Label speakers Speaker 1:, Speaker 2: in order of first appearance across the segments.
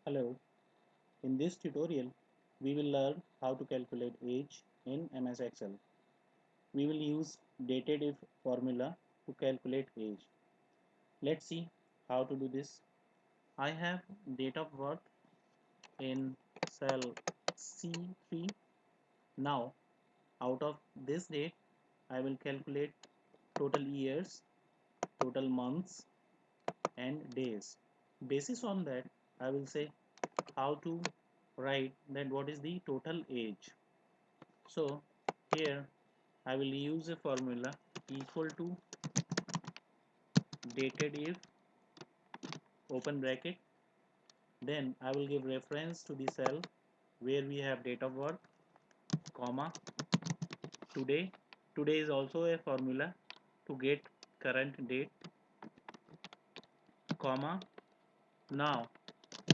Speaker 1: Hello, in this tutorial we will learn how to calculate age in MS Excel. We will use dated if formula to calculate age. Let's see how to do this. I have date of birth in cell C3. Now out of this date I will calculate total years, total months and days. Basis on that I will say how to write that what is the total age. So here I will use a formula equal to dated if open bracket, then I will give reference to the cell where we have date of birth, comma, today. Today is also a formula to get current date, comma. Now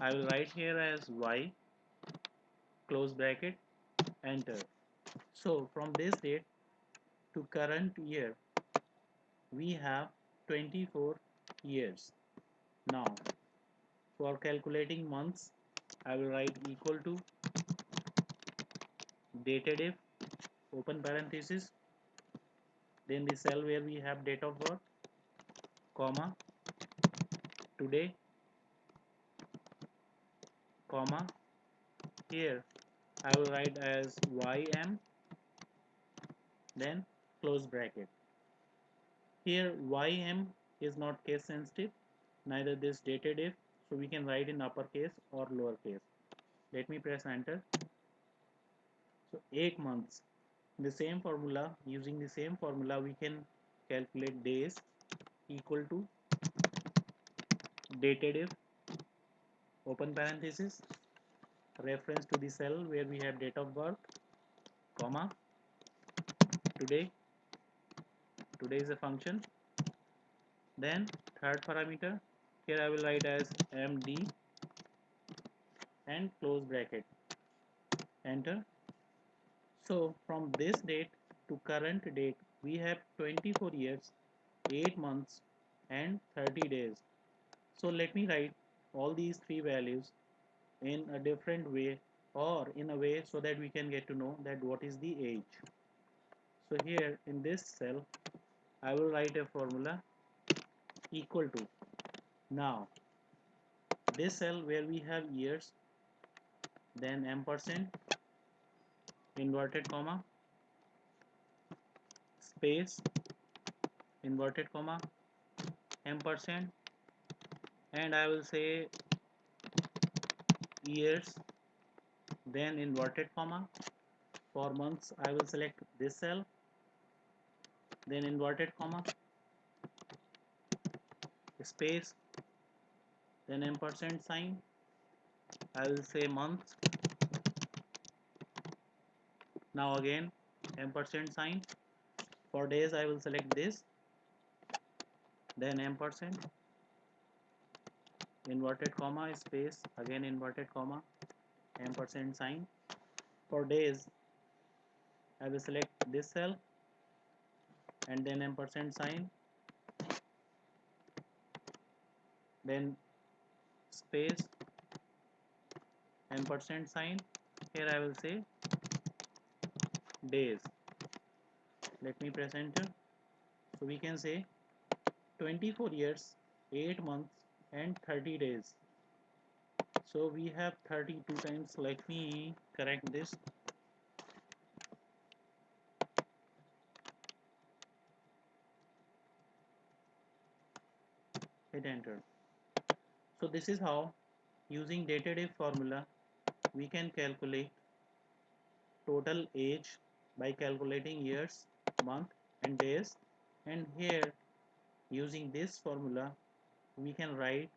Speaker 1: I will write here as y, close bracket, enter. So from this date to current year we have 24 years. Now for calculating months I will write equal to dated if open parenthesis, then the cell where we have date of birth, comma, today, comma, here I will write as ym, then close bracket. Here ym is not case sensitive, neither this dated if, so we can write in uppercase or lowercase. Let me press enter. So 8 months. The same formula, using the same formula we can calculate days equal to dated if open parenthesis, reference to the cell where we have date of birth, comma, today. Today is a function. Then third parameter, here I will write as md and close bracket, enter. So from this date to current date we have 24 years, 8 months and 30 days. So let me write all these three values in a different way, or in a way so that we can get to know that what is the age. So here in this cell I will write a formula equal to, now this cell where we have years, then ampersand, inverted comma, space, inverted comma, ampersand, and I will say years, then inverted comma. For months I will select this cell, then inverted comma, space, then ampersand sign. I will say months. Now again ampersand sign. For days I will select this, then ampersand, inverted comma, space, again inverted comma, ampersand sign. For days I will select this cell and then ampersand sign, then space, ampersand sign. Here I will say days. Let me press enter. So we can say 24 years, 8 months and 30 days. So we have 32 times. Let me correct this. Hit enter. So this is how, using dated if formula, we can calculate total age by calculating years, month and days. And here using this formula we can write